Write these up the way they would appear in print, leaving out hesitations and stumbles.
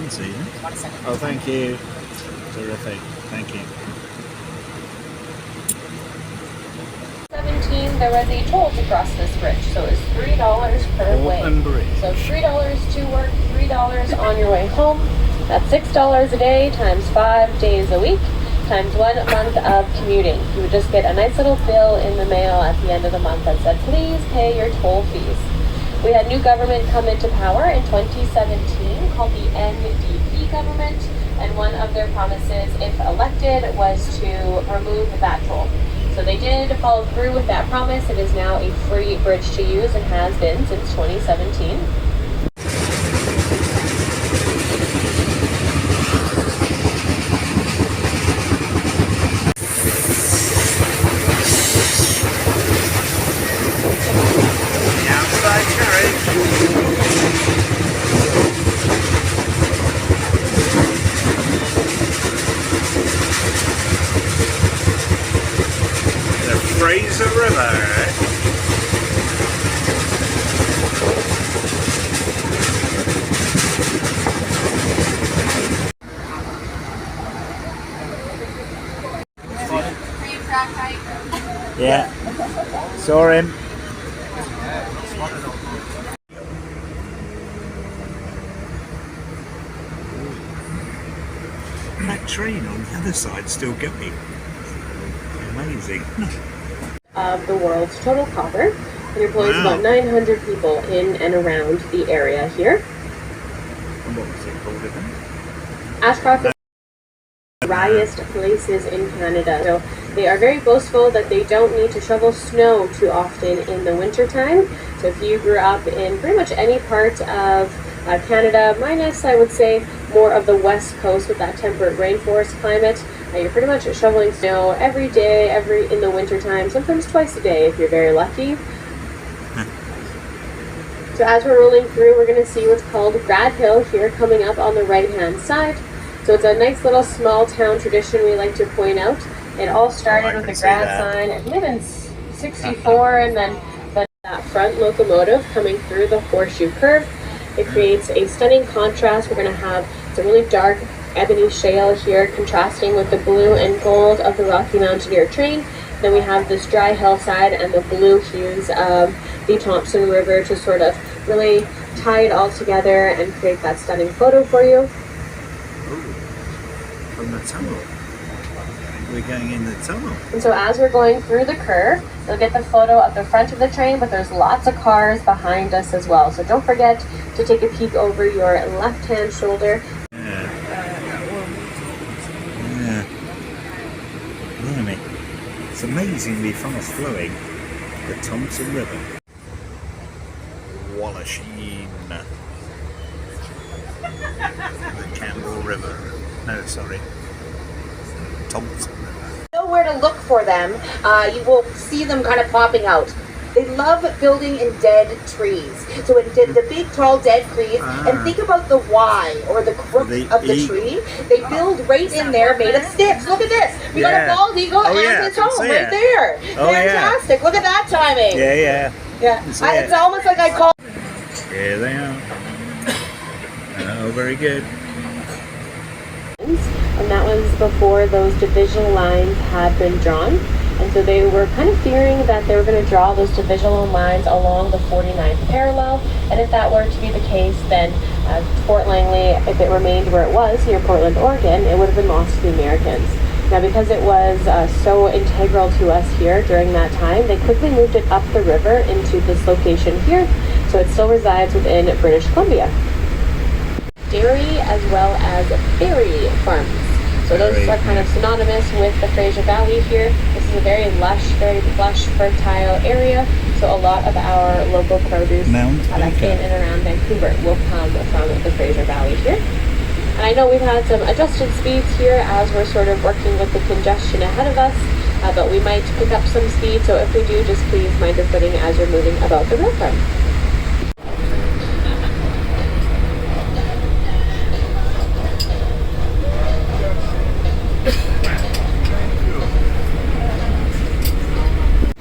can see them. Oh, thank you. Terrific. Thank you. 17, there was a toll to cross this bridge, so it was $3 per way. So $3 to work, $3 on your way home. That's $6 a day times 5 days a week times 1 month of commuting. You would just get a nice little bill in the mail at the end of the month that said, please pay your toll fees. We had new government come into power in 2017 called the NDP government, and one of their promises, if elected, was to remove that toll. So they did follow through with that promise. It is now a free bridge to use and has been since 2017. Fraser River. Yeah, saw him. That train on the other side still going. Amazing. Of the world's total copper. It employs about 900 people in and around the area here. And what was it called again? Ashcroft is one of the driest places in Canada. So they are very boastful that they don't need to shovel snow too often in the wintertime. So if you grew up in pretty much any part of Canada, minus I would say more of the west coast with that temperate rainforest climate, you're pretty much shoveling snow every day, in the wintertime, sometimes twice a day if you're very lucky. So as we're rolling through, we're going to see what's called Grad Hill here coming up on the right-hand side. So it's a nice little small town tradition we like to point out. It all started with the grad sign, I believe in 64, and then that front locomotive coming through the horseshoe curve. It creates a stunning contrast. We're going to have it's a really dark ebony shale here contrasting with the blue and gold of the Rocky Mountaineer train. Then we have this dry hillside and the blue hues of the Thompson River to sort of really tie it all together and create that stunning photo for you. Ooh, from the tunnel. We're going in the tunnel. And so as we're going through the curve, you'll get the photo of the front of the train, but there's lots of cars behind us as well. So don't forget to take a peek over your left-hand shoulder. It's amazingly fast flowing, the Thompson River. Wallachine. The Campbell River. No, sorry. Thompson River. Know where to look for them. You will see them kind of popping out. They love building in dead trees. So in the big, tall, dead trees, and think about the Y or the crook of the tree. They build right in there made of sticks. Look at this. We got a bald eagle and his home right there. Fantastic. Look at that timing. Yeah. It's almost like I call. Here they are. Oh, very good. And that was before those divisional lines had been drawn. And so they were kind of fearing that they were going to draw those divisional lines along the 49th parallel. And if that were to be the case, then Fort Langley, if it remained where it was, near Portland, Oregon, it would have been lost to the Americans. Now, because it was so integral to us here during that time, they quickly moved it up the river into this location here. So it still resides within British Columbia. Dairy as well as berry farms. So those are kind of synonymous with the Fraser Valley here. This is a very lush, fertile area. So a lot of our local produce that's in and around Vancouver will come from the Fraser Valley here. And I know we've had some adjusted speeds here as we're sort of working with the congestion ahead of us, but we might pick up some speed. So if we do, just please mind your footing as you're moving about the railroad.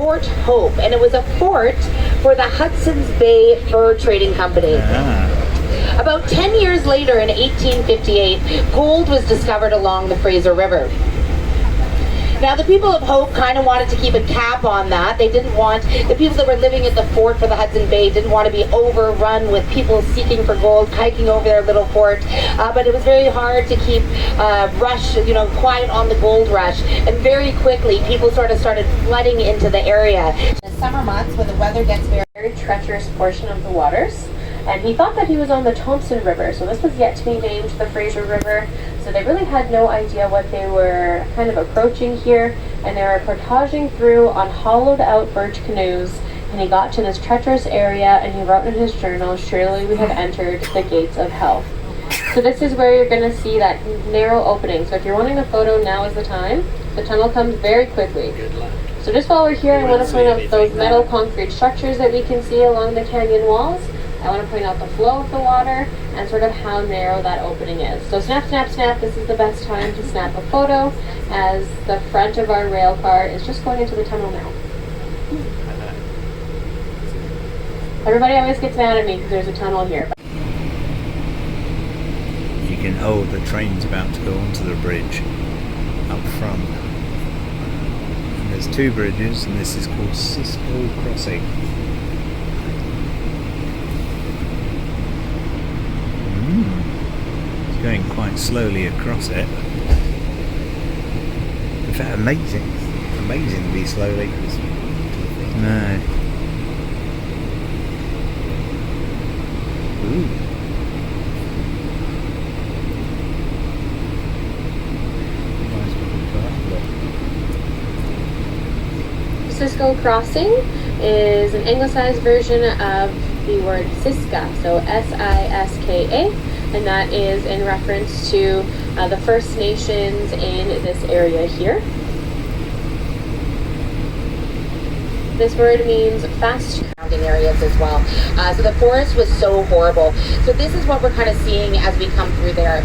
Fort Hope, and it was a fort for the Hudson's Bay Fur Trading Company. About 10 years later, in 1858, gold was discovered along the Fraser River. Now, the people of Hope kind of wanted to keep a cap on that. They didn't want, the people that were living at the fort for the Hudson Bay didn't want to be overrun with people seeking for gold, hiking over their little fort. But it was very hard to keep quiet on the gold rush. And very quickly, people sort of started flooding into the area. In the summer months, when the weather gets very treacherous portion of the waters. And he thought that he was on the Thompson River, so this was yet to be named the Fraser River. So they really had no idea what they were kind of approaching here, and they were portaging through on hollowed out birch canoes, and he got to this treacherous area, and he wrote in his journal, "Surely we have entered the gates of hell." So this is where you're going to see that narrow opening. So if you're wanting a photo, now is the time. The tunnel comes very quickly. So just while we're here, I want to point out those metal concrete structures that we can see along the canyon walls. I want to point out the flow of the water and sort of how narrow that opening is. So snap, snap, snap. This is the best time to snap a photo as the front of our rail car is just going into the tunnel now. Everybody always gets mad at me because there's a tunnel here. You can, the train's about to go onto the bridge up front. And there's two bridges, and this is called Cisco Crossing. Going quite slowly across it. In fact, amazingly slowly. No. Ooh. Cisco Crossing is an anglicized version of the word Siska, so S-I-S-K-A. And that is in reference to the First Nations in this area here. This word means fast surrounding areas as well. So the forest was so horrible. So this is what we're kind of seeing as we come through there.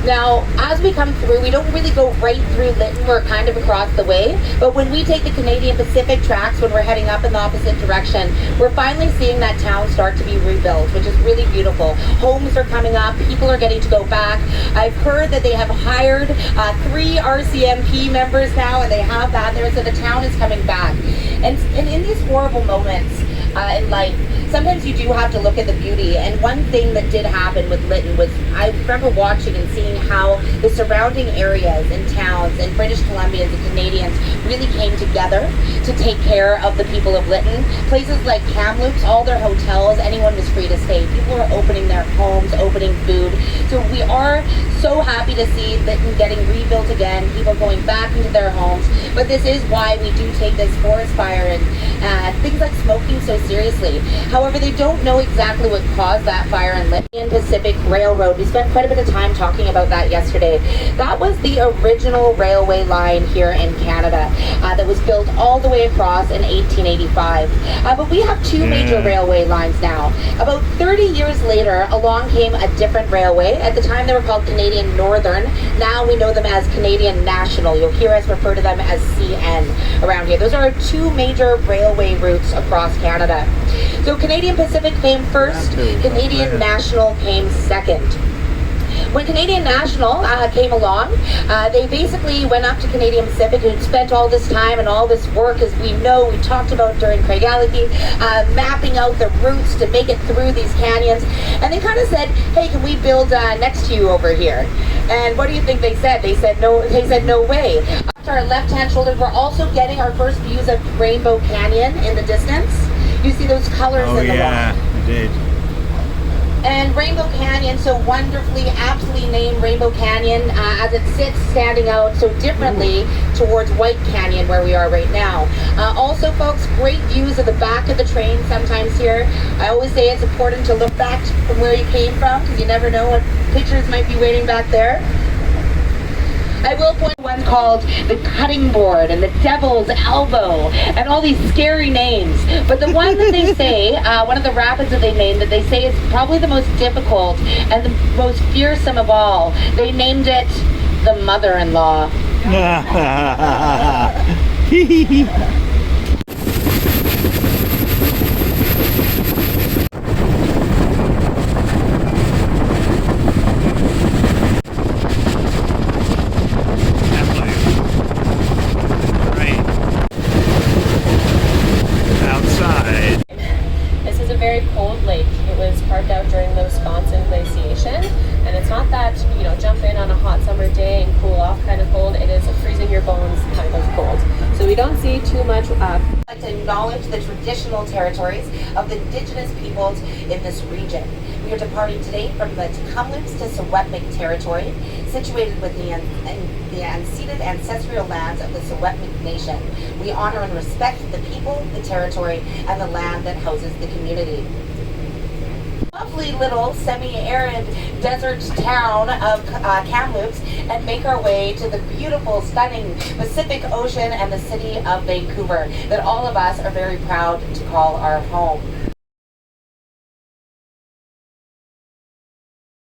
Now, as we come through, we don't really go right through Lytton. We're kind of across the way. But when we take the Canadian Pacific tracks, when we're heading up in the opposite direction, we're finally seeing that town start to be rebuilt, which is really beautiful. Homes are coming up. People are getting to go back. I've heard that they have hired 3 RCMP members now, and they have that there, so the town is coming back. And in these horrible moments in life, sometimes you do have to look at the beauty. And one thing that did happen with Lytton was I remember watching and seeing how the surrounding areas and towns and British Columbians and Canadians really came together to take care of the people of Lytton. Places like Kamloops, all their hotels, anyone was free to stay. People were opening their homes, opening food. So we are so happy to see Lytton getting rebuilt again, people going back into their homes. But this is why we do take this forest fire and things like smoking so seriously. However, they don't know exactly what caused that fire in Lytton Pacific Railroad. We spent quite a bit of time talking about that yesterday. That was the original railway line here in Canada that was built all the way across in 1885. But we have 2 major railway lines now. About 30 years later, along came a different railway. At the time, they were called Canadian Northern. Now we know them as Canadian National. You'll hear us refer to them as CN around here. Those are our 2 major railway routes across Canada. So Canadian Pacific came first, Canadian National came second. When Canadian National came along, they basically went up to Canadian Pacific, who'd spent all this time and all this work, as we know, we talked about during Craigellachie, mapping out the routes to make it through these canyons. And they kind of said, hey, can we build next to you over here? And what do you think they said? They said no way. Up to our left-hand shoulder, we're also getting our first views of Rainbow Canyon in the distance. You see those colors in the rock. Yeah, I did. And Rainbow Canyon, so wonderfully, aptly named Rainbow Canyon, as it sits standing out so differently towards White Canyon, where we are right now. Also, folks, great views of the back of the train sometimes here. I always say it's important to look back from where you came from, because you never know what pictures might be waiting back there. I will point one called the Cutting Board and the Devil's Elbow and all these scary names. But the one that they say, one of the rapids that they named, that they say is probably the most difficult and the most fearsome of all, they named it the Mother-in-Law. we don't see too much I'd like to acknowledge the traditional territories of the Indigenous peoples in this region. We are departing today from the Tecumloops to Secwepemc territory, situated within the unceded ancestral lands of the Secwepemc Nation. We honor and respect the people, the territory, and the land that houses the community. Lovely little semi-arid desert town of Kamloops, and make our way to the beautiful, stunning Pacific Ocean and the city of Vancouver that all of us are very proud to call our home.